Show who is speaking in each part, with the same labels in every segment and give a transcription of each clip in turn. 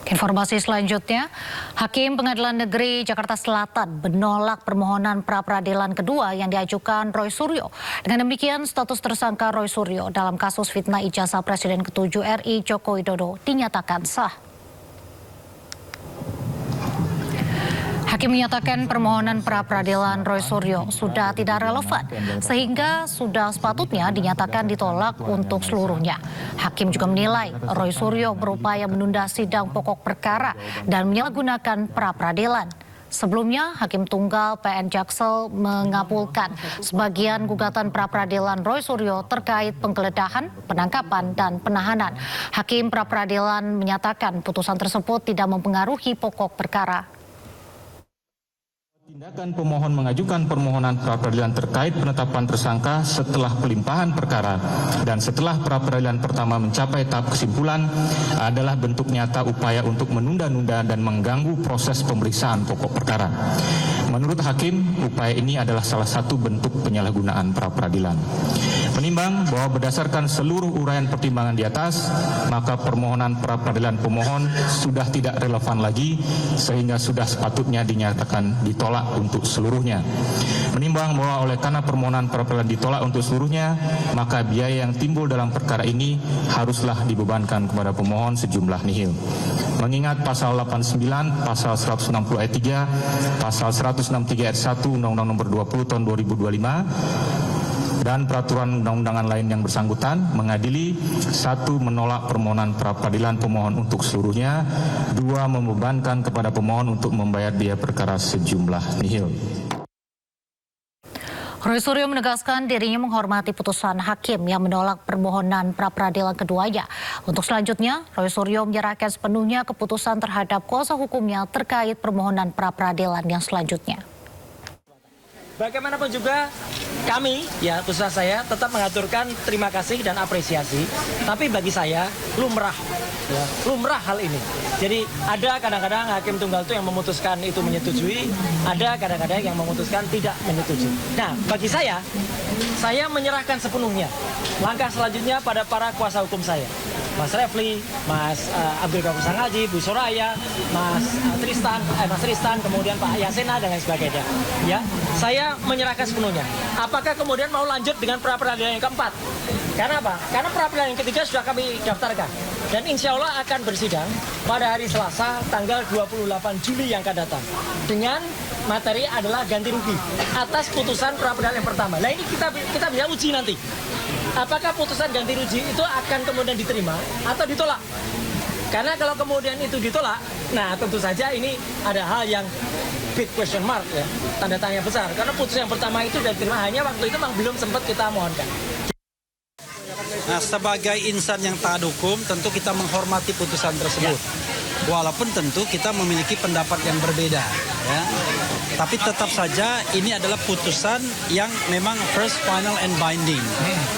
Speaker 1: Informasi selanjutnya, Hakim Pengadilan Negeri Jakarta Selatan menolak permohonan pra-peradilan kedua yang diajukan Roy Suryo. Dengan demikian, status tersangka Roy Suryo dalam kasus fitnah ijazah Presiden ke-7 RI Joko Widodo dinyatakan sah. Hakim menyatakan permohonan pra-peradilan Roy Suryo sudah tidak relevan, sehingga sudah sepatutnya dinyatakan ditolak untuk seluruhnya. Hakim juga menilai Roy Suryo berupaya menunda sidang pokok perkara dan menyalahgunakan pra-peradilan. Sebelumnya, Hakim Tunggal PN Jaksel mengabulkan sebagian gugatan pra-peradilan Roy Suryo terkait penggeledahan, penangkapan, dan penahanan. Hakim pra-peradilan menyatakan putusan tersebut tidak mempengaruhi pokok perkara.
Speaker 2: Tindakan pemohon mengajukan permohonan pra-peradilan terkait penetapan tersangka setelah pelimpahan perkara dan setelah pra-peradilan pertama mencapai tahap kesimpulan adalah bentuk nyata upaya untuk menunda-nunda dan mengganggu proses pemeriksaan pokok perkara. Menurut Hakim, upaya ini adalah salah satu bentuk penyalahgunaan pra-peradilan. Menimbang bahwa berdasarkan seluruh uraian pertimbangan di atas, maka permohonan pra-peradilan pemohon sudah tidak relevan lagi sehingga sudah sepatutnya dinyatakan ditolak untuk seluruhnya. Menimbang bahwa oleh karena permohonan pra-peradilan ditolak untuk seluruhnya, maka biaya yang timbul dalam perkara ini haruslah dibebankan kepada pemohon sejumlah nihil. Mengingat pasal 89, pasal 160 ayat 3, pasal 163 ayat 1 Undang-Undang Nomor 20 Tahun 2025 dan peraturan undang-undangan lain yang bersangkutan mengadili: 1. Menolak permohonan pra-peradilan pemohon untuk seluruhnya. 2. Membebankan kepada pemohon untuk membayar biaya perkara sejumlah nihil.
Speaker 1: Roy Suryo menegaskan dirinya menghormati putusan hakim yang menolak permohonan pra-peradilan keduanya. Untuk selanjutnya, Roy Suryo menyerahkan sepenuhnya keputusan terhadap kuasa hukumnya terkait permohonan pra-peradilan yang selanjutnya.
Speaker 3: Bagaimanapun juga kami, ya khususnya saya, tetap mengaturkan terima kasih dan apresiasi. Tapi bagi saya lumrah, ya, lumrah hal ini. Jadi ada kadang-kadang hakim tunggal itu yang memutuskan itu menyetujui, ada kadang-kadang yang memutuskan tidak menyetujui. Nah, bagi saya menyerahkan sepenuhnya. Langkah selanjutnya pada para kuasa hukum saya, Mas Refli, Mas Abdul Ghafur Sangaji, Bu Soraya, Mas Tristan, kemudian Pak Yasena dan lain sebagainya. Ya, saya menyerahkan sepenuhnya. Apakah kemudian mau lanjut dengan pra-peradilan yang keempat? Karena apa? Karena pra-peradilan yang ketiga sudah kami daftarkan. Dan insya Allah akan bersidang pada hari Selasa tanggal 28 Juli yang akan datang. Dengan materi adalah ganti rugi atas putusan pra-peradilan yang pertama. Nah ini kita bisa uji nanti. Apakah putusan ganti rugi itu akan kemudian diterima atau ditolak? Karena kalau kemudian itu ditolak, nah tentu saja ini ada hal yang big question mark, ya, tanda tanya besar. Karena putusan yang pertama itu sudah diterima, hanya waktu itu memang belum sempat kita mohonkan.
Speaker 4: Nah, sebagai insan yang taat hukum, tentu kita menghormati putusan tersebut. Walaupun tentu kita memiliki pendapat yang berbeda, ya. Tapi tetap saja ini adalah putusan yang memang first, final, and binding,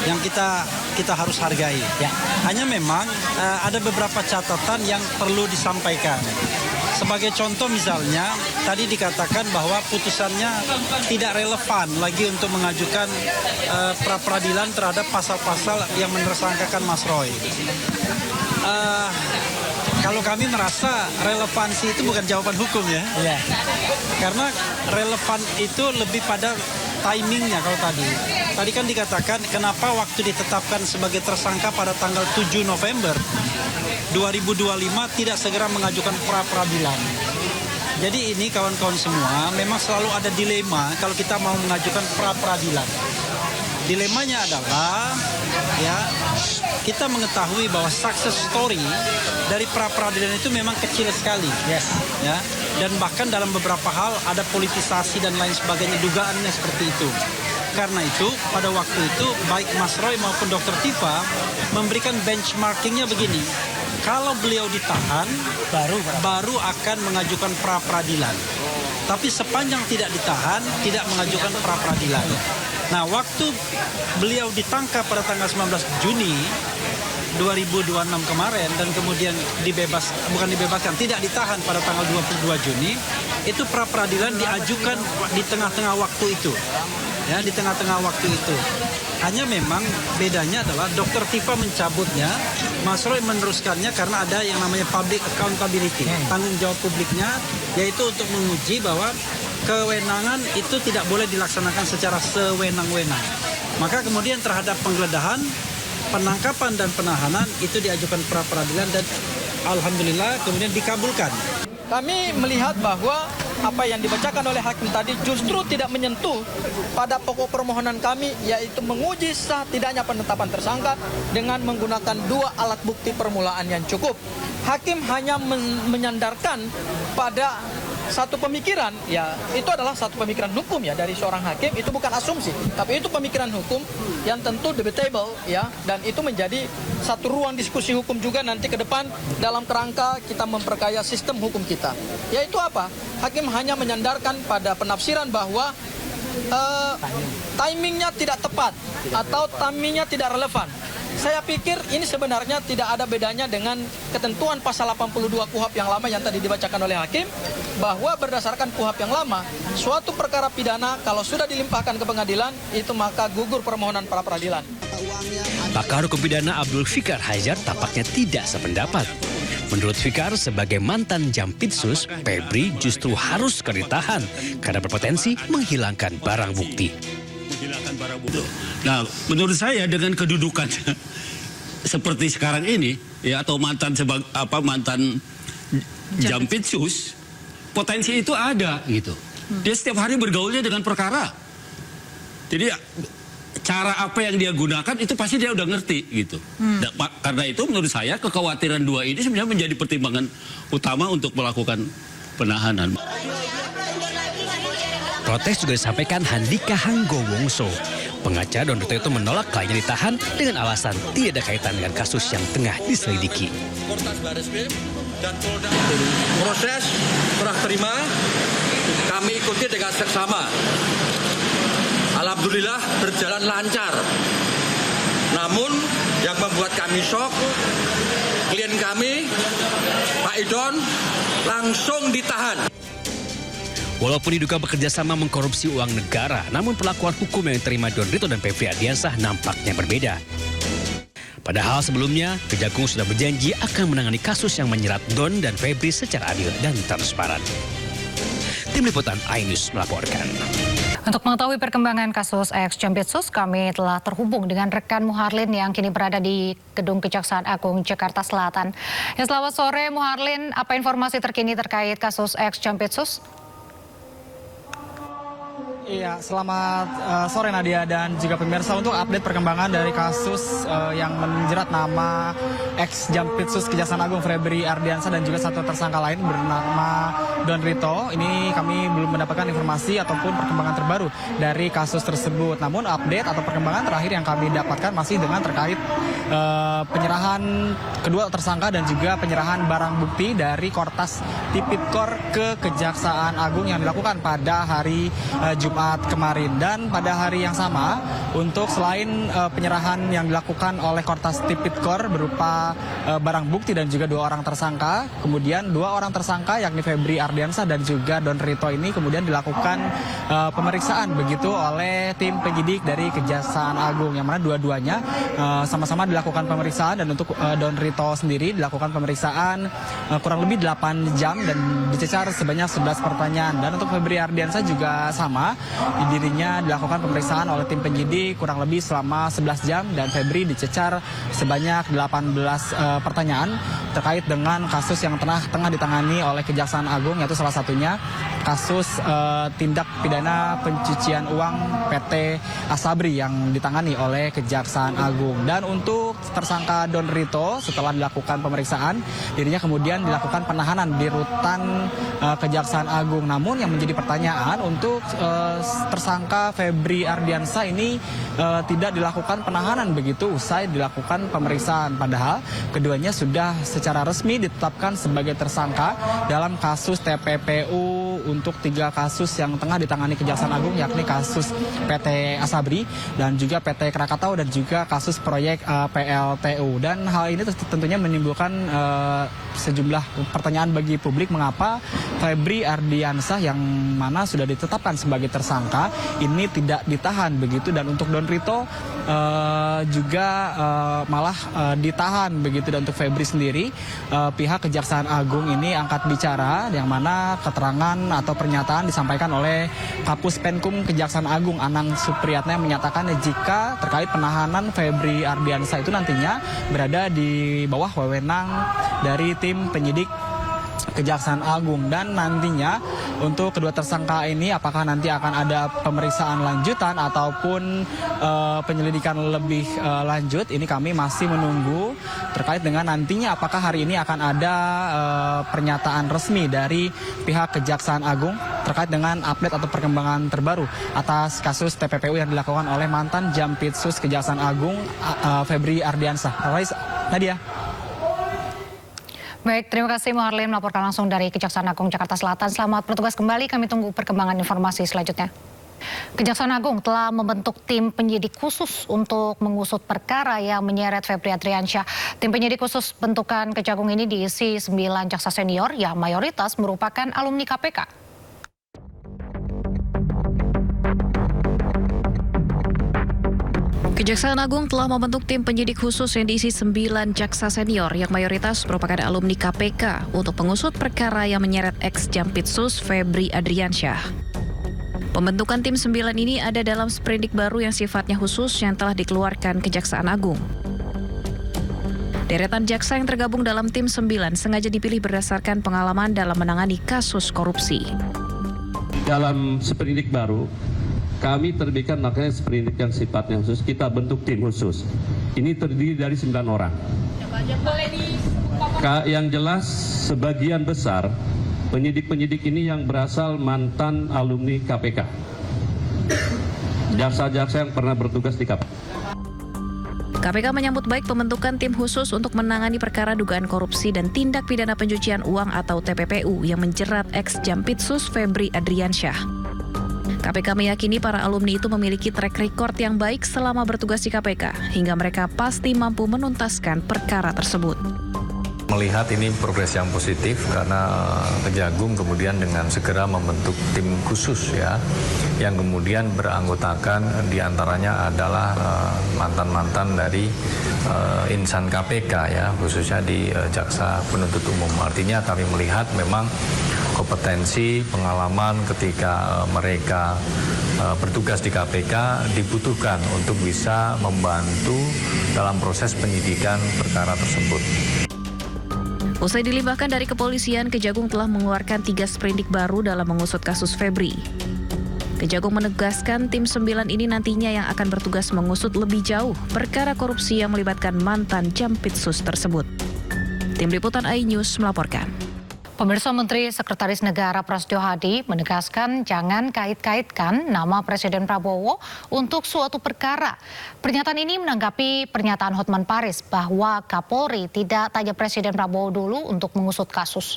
Speaker 4: yang kita harus hargai. Ya. Hanya memang ada beberapa catatan yang perlu disampaikan. Sebagai contoh misalnya, tadi dikatakan bahwa putusannya tidak relevan lagi untuk mengajukan pra-peradilan terhadap pasal-pasal yang menersangkakan Mas Roy. Kalau kami merasa relevansi itu bukan jawaban hukum, ya. Karena relevan itu lebih pada timingnya kalau tadi. Tadi kan dikatakan kenapa waktu ditetapkan sebagai tersangka pada tanggal 7 November 2025 tidak segera mengajukan pra-peradilan. Jadi ini kawan-kawan semua memang selalu ada dilema kalau kita mau mengajukan pra-peradilan. Dilemanya adalah, ya, kita mengetahui bahwa success story dari pra-peradilan itu memang kecil sekali. Ya, dan bahkan dalam beberapa hal ada politisasi dan lain sebagainya, dugaannya seperti itu. Karena itu pada waktu itu baik Mas Roy maupun Dr. Tifa memberikan benchmarkingnya begini. Kalau beliau ditahan, baru akan mengajukan pra-peradilan. Tapi sepanjang tidak ditahan, tidak mengajukan pra-peradilan. Nah, waktu beliau ditangkap pada tanggal 19 Juni 2026 kemarin dan kemudian tidak ditahan pada tanggal 22 Juni, itu pra-peradilan diajukan di tengah-tengah waktu itu. Ya, di tengah-tengah waktu itu. Hanya memang bedanya adalah Dr. Tifa mencabutnya, Mas Roy meneruskannya karena ada yang namanya public accountability, tanggung jawab publiknya, yaitu untuk menguji bahwa kewenangan itu tidak boleh dilaksanakan secara sewenang-wenang. Maka kemudian terhadap penggeledahan, penangkapan dan penahanan itu diajukan pra peradilan dan alhamdulillah kemudian dikabulkan.
Speaker 5: Kami melihat bahwa apa yang dibacakan oleh hakim tadi justru tidak menyentuh pada pokok permohonan kami, yaitu menguji sah tidaknya penetapan tersangka dengan menggunakan 2 alat bukti permulaan yang cukup. Hakim hanya menyandarkan pada satu pemikiran, ya itu adalah satu pemikiran hukum ya dari seorang hakim, itu bukan asumsi, tapi itu pemikiran hukum yang tentu debatable ya, dan itu menjadi satu ruang diskusi hukum juga nanti ke depan dalam kerangka kita memperkaya sistem hukum kita. Yaitu apa? Hakim hanya menyandarkan pada penafsiran bahwa timingnya tidak tepat atau timingnya tidak relevan. Saya pikir ini sebenarnya tidak ada bedanya dengan ketentuan pasal 82 KUHP yang lama yang tadi dibacakan oleh hakim, bahwa berdasarkan KUHP yang lama, suatu perkara pidana kalau sudah dilimpahkan ke pengadilan, itu maka gugur permohonan pra peradilan.
Speaker 6: Pakar hukum pidana Abdul Fikar Hajar tampaknya tidak sependapat. Menurut Fikar, sebagai mantan Jampitsus, Febri justru harus ditahan karena berpotensi menghilangkan barang bukti.
Speaker 7: Nah, menurut saya dengan kedudukan seperti sekarang ini, ya atau mantan Jampitsus, potensi itu ada gitu. Dia setiap hari bergaulnya dengan perkara. Jadi cara apa yang dia gunakan itu pasti dia udah ngerti gitu. Karena itu menurut saya kekhawatiran 2 ini sebenarnya menjadi pertimbangan utama untuk melakukan penahanan.
Speaker 6: Protes juga disampaikan Handika Hanggowongso. Pengacara Don Rito itu menolak kliennya ditahan dengan alasan tidak ada kaitan dengan kasus yang tengah diselidiki.
Speaker 8: Proses serah terima kami ikuti dengan seksama. Alhamdulillah berjalan lancar. Namun yang membuat kami shock, klien kami, Pak Idon, langsung ditahan.
Speaker 6: Walaupun diduga bekerja sama mengkorupsi uang negara, namun perlakuan hukum yang diterima Don Rito dan Febri Ardiansah nampaknya berbeda. Padahal sebelumnya, Kejagung sudah berjanji akan menangani kasus yang menyerat Don dan Febri secara adil dan transparan. Tim Liputan iNews melaporkan.
Speaker 1: Untuk mengetahui perkembangan kasus ex-Jampitsus, kami telah terhubung dengan rekan Muharlin yang kini berada di Gedung Kejaksaan Agung Jakarta Selatan. Ya, selamat sore Muharlin, apa informasi terkini terkait kasus ex-Jampitsus?
Speaker 9: Iya, selamat sore Nadia dan juga pemirsa. Untuk update perkembangan dari kasus yang menjerat nama ex-Jampitsus Kejaksaan Agung Febri Ardiansah dan juga satu tersangka lain bernama Don Rito. Ini kami belum mendapatkan informasi ataupun perkembangan terbaru dari kasus tersebut. Namun update atau perkembangan terakhir yang kami dapatkan masih dengan terkait penyerahan kedua tersangka dan juga penyerahan barang bukti dari Kortas Tipikor ke Kejaksaan Agung yang dilakukan pada hari Jumat kemarin. Dan pada hari yang sama, untuk selain penyerahan yang dilakukan oleh Kortas Tipikor berupa barang bukti dan juga 2 orang tersangka, kemudian 2 orang tersangka yakni Febri Ardiansah dan juga Don Rito ini kemudian dilakukan pemeriksaan begitu oleh tim penyidik dari Kejaksaan Agung, yang mana dua-duanya sama-sama dilakukan pemeriksaan. Dan untuk Don Rito sendiri dilakukan pemeriksaan kurang lebih 8 jam dan dicecar sebanyak 11 pertanyaan. Dan untuk Febri Ardiansah juga sama, dirinya dilakukan pemeriksaan oleh tim penyidik kurang lebih selama 11 jam dan Febri dicecar sebanyak 18 pertanyaan terkait dengan kasus yang tengah ditangani oleh Kejaksaan Agung, yaitu salah satunya kasus tindak pidana pencucian uang PT Asabri yang ditangani oleh Kejaksaan Agung. Dan untuk tersangka Don Rito, setelah dilakukan pemeriksaan, dirinya kemudian dilakukan penahanan di rutan Kejaksaan Agung. Namun yang menjadi pertanyaan, untuk tersangka Febri Ardiansah ini tidak dilakukan penahanan begitu usai dilakukan pemeriksaan. Padahal keduanya sudah secara resmi ditetapkan sebagai tersangka dalam kasus TPPU untuk 3 kasus yang tengah ditangani Kejaksaan Agung, yakni kasus PT Asabri dan juga PT Krakatau dan juga kasus proyek PLTU. Dan hal ini tentunya menimbulkan sejumlah pertanyaan bagi publik, mengapa Febri Ardiansyah yang mana sudah ditetapkan sebagai tersangka ini tidak ditahan begitu, dan untuk Don Rito juga malah ditahan begitu. Dan untuk Febri sendiri pihak Kejaksaan Agung ini angkat bicara, yang mana keterangan atau pernyataan disampaikan oleh Kapus Penkum Kejaksaan Agung Anang Supriyatna yang menyatakan jika terkait penahanan Febri Ardiansyah itu nantinya berada di bawah wewenang dari tim penyidik Kejaksaan Agung, dan nantinya untuk kedua tersangka ini apakah nanti akan ada pemeriksaan lanjutan ataupun penyelidikan lebih lanjut, ini kami masih menunggu terkait dengan nantinya apakah hari ini akan ada pernyataan resmi dari pihak Kejaksaan Agung terkait dengan update atau perkembangan terbaru atas kasus TPPU yang dilakukan oleh mantan Jampitsus Kejaksaan Agung Febri Ardiansyah. Nadia.
Speaker 1: Baik, terima kasih Muharlin melaporkan langsung dari Kejaksaan Agung Jakarta Selatan. Selamat bertugas kembali, kami tunggu perkembangan informasi selanjutnya. Kejaksaan Agung telah membentuk tim penyidik khusus untuk mengusut perkara yang menyeret Febri Ardiansyah. Tim penyidik khusus bentukan Kejagung ini diisi 9 jaksa senior yang mayoritas merupakan alumni KPK. Kejaksaan Agung telah membentuk tim penyidik khusus yang diisi 9 jaksa senior yang mayoritas merupakan alumni KPK untuk mengusut perkara yang menyeret ex-Jampitsus Febri Ardiansyah. Pembentukan tim 9 ini ada dalam sprindik baru yang sifatnya khusus yang telah dikeluarkan Kejaksaan Agung. Deretan jaksa yang tergabung dalam tim 9 sengaja dipilih berdasarkan pengalaman dalam menangani kasus korupsi.
Speaker 7: Dalam sprindik baru, kami terbitkan makanya sprindik yang sifatnya khusus, kita bentuk tim khusus. Ini terdiri dari 9 orang. Yang jelas sebagian besar penyidik-penyidik ini yang berasal mantan alumni KPK. Jaksa-jaksa yang pernah bertugas di KPK.
Speaker 1: KPK menyambut baik pembentukan tim khusus untuk menangani perkara dugaan korupsi dan tindak pidana pencucian uang atau TPPU yang menjerat ex-Jampitsus Febri Ardiansyah. KPK meyakini para alumni itu memiliki track record yang baik selama bertugas di KPK, hingga mereka pasti mampu menuntaskan perkara tersebut.
Speaker 10: Melihat ini progres yang positif karena Kejagung kemudian dengan segera membentuk tim khusus ya, yang kemudian beranggotakan diantaranya adalah mantan-mantan dari insan KPK ya, khususnya di Jaksa Penuntut Umum. Artinya kami melihat memang kompetensi, pengalaman ketika mereka bertugas di KPK dibutuhkan untuk bisa membantu dalam proses penyidikan perkara tersebut.
Speaker 1: Usai dilimpahkan dari kepolisian, Kejagung telah mengeluarkan 3 sprindik baru dalam mengusut kasus Febri. Kejagung menegaskan tim 9 ini nantinya yang akan bertugas mengusut lebih jauh perkara korupsi yang melibatkan mantan Jampitsus tersebut. Tim Liputan iNews melaporkan. Pemirsa, Menteri Sekretaris Negara Prasetyo Hadi menegaskan jangan kait-kaitkan nama Presiden Prabowo untuk suatu perkara. Pernyataan ini menanggapi pernyataan Hotman Paris bahwa Kapolri tidak tanya Presiden Prabowo dulu untuk mengusut kasus.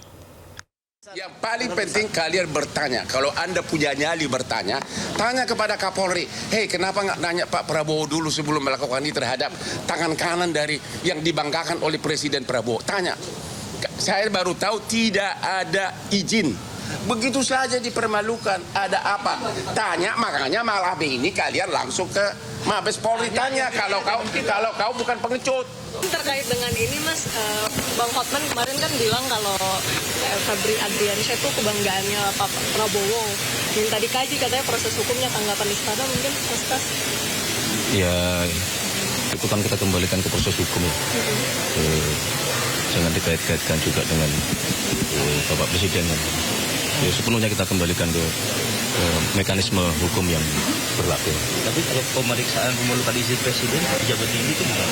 Speaker 11: Yang paling penting kalian bertanya. Kalau Anda punya nyali bertanya, tanya kepada Kapolri. Hei, kenapa nggak nanya Pak Prabowo dulu sebelum melakukan ini terhadap tangan kanan dari yang dibanggakan oleh Presiden Prabowo? Tanya. Saya baru tahu tidak ada izin. Begitu saja dipermalukan. Ada apa? Tanya, makanya malah ini kalian langsung ke Mabes Polri tanya kalau kau bukan pengecut.
Speaker 12: Terkait dengan ini Mas, Bang Hotman kemarin kan bilang kalau Febri Ardiansyah itu kebanggaannya Pak Prabowo. Minta dikaji katanya proses hukumnya, tanggapan istana mungkin Mas Tas?
Speaker 10: Ya, itu kan kita kembalikan ke proses hukum ya. Jangan dikait-kaitkan juga dengan Bapak Presiden. Ya, sepenuhnya kita kembalikan ke mekanisme hukum yang berlaku.
Speaker 13: Tapi kalau pemeriksaan pemelukan izin Presiden, pejabat tinggi itu bukan?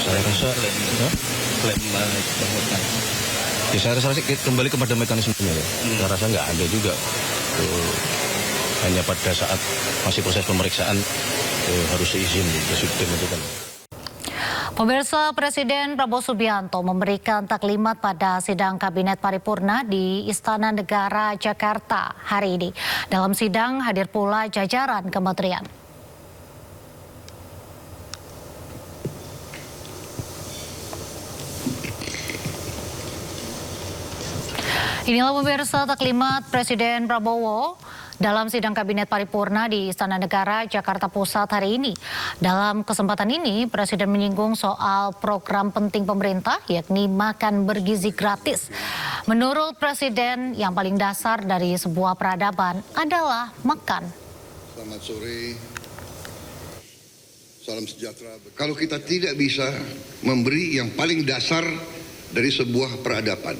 Speaker 10: Saya rasa
Speaker 13: klaim
Speaker 10: ya, saya rasa kembali kepada mekanismenya ya. Saya rasa nggak ada juga. Hanya pada saat masih proses pemeriksaan harus izin Presiden itu kan.
Speaker 1: Pemirsa, Presiden Prabowo Subianto memberikan taklimat pada sidang Kabinet Paripurna di Istana Negara Jakarta hari ini. Dalam sidang hadir pula jajaran kementerian. Inilah pemirsa taklimat Presiden Prabowo dalam sidang Kabinet Paripurna di Istana Negara Jakarta Pusat hari ini. Dalam kesempatan ini, Presiden menyinggung soal program penting pemerintah, yakni makan bergizi gratis. Menurut Presiden, yang paling dasar dari sebuah peradaban adalah makan.
Speaker 14: Selamat sore, salam sejahtera. Kalau kita tidak bisa memberi yang paling dasar dari sebuah peradaban,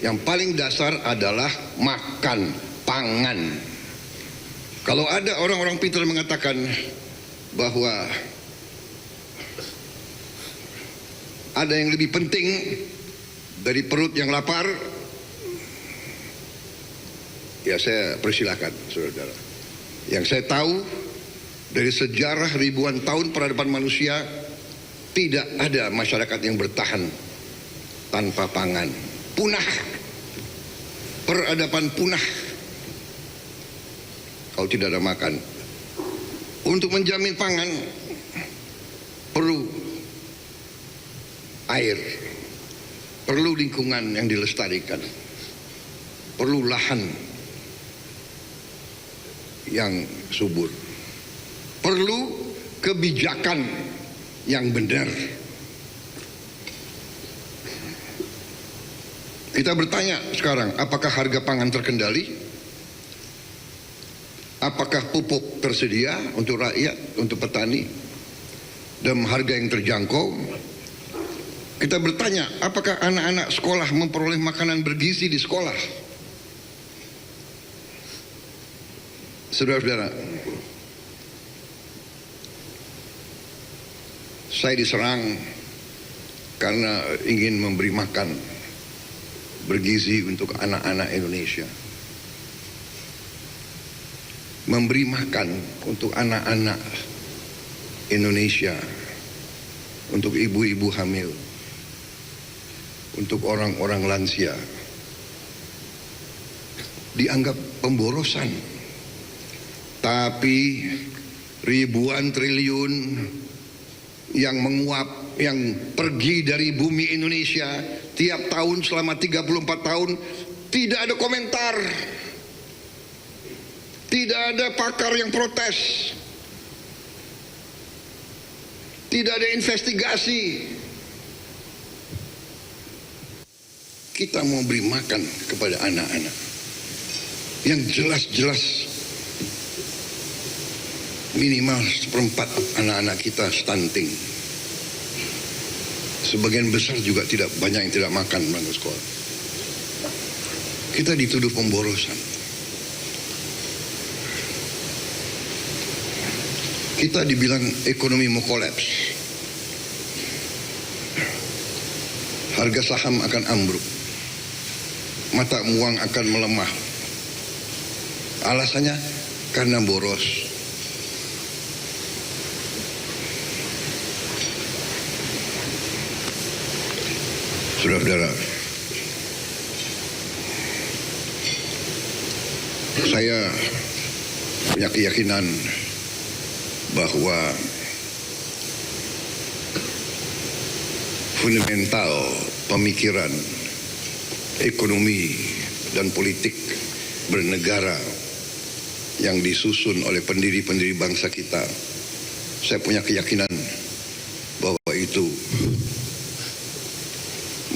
Speaker 14: yang paling dasar adalah makan, pangan. Kalau ada orang-orang pintar mengatakan bahwa ada yang lebih penting dari perut yang lapar, ya saya persilakan, saudara. Yang saya tahu dari sejarah ribuan tahun peradaban manusia, tidak ada masyarakat yang bertahan tanpa pangan. Punah, peradaban punah kalau tidak ada makan. Untuk menjamin pangan perlu air, perlu lingkungan yang dilestarikan, perlu lahan yang subur, perlu kebijakan yang benar. Kita bertanya sekarang, apakah harga pangan terkendali? Apakah pupuk tersedia untuk rakyat, untuk petani, dalam harga yang terjangkau? Kita bertanya, apakah anak-anak sekolah memperoleh makanan bergizi di sekolah? Saudara-saudara, saya diserang karena ingin memberi makan bergizi untuk anak-anak Indonesia. Memberi makan untuk anak-anak Indonesia, untuk ibu-ibu hamil, untuk orang-orang lansia, dianggap pemborosan. Tapi ribuan triliun yang menguap, yang pergi dari bumi Indonesia tiap tahun selama 34 tahun, tidak ada komentar. Tidak ada pakar yang protes. Tidak ada investigasi. Kita mau beri makan kepada anak-anak yang jelas-jelas minimal 1/4 anak-anak kita stunting. Sebagian besar juga tidak banyak yang tidak makan berangkat sekolah. Kita dituduh pemborosan. Kita dibilang ekonomi mau kolaps. Harga saham akan ambruk. Mata uang akan melemah. Alasannya karena boros. Saudara-saudara, saya punya keyakinan bahwa fundamental pemikiran ekonomi dan politik bernegara yang disusun oleh pendiri-pendiri bangsa kita, saya punya keyakinan bahwa itu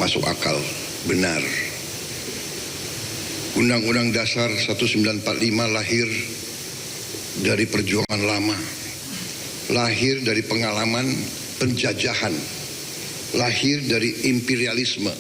Speaker 14: masuk akal, benar. Undang-Undang Dasar 1945 lahir dari perjuangan lama, lahir dari pengalaman penjajahan, lahir dari imperialisme.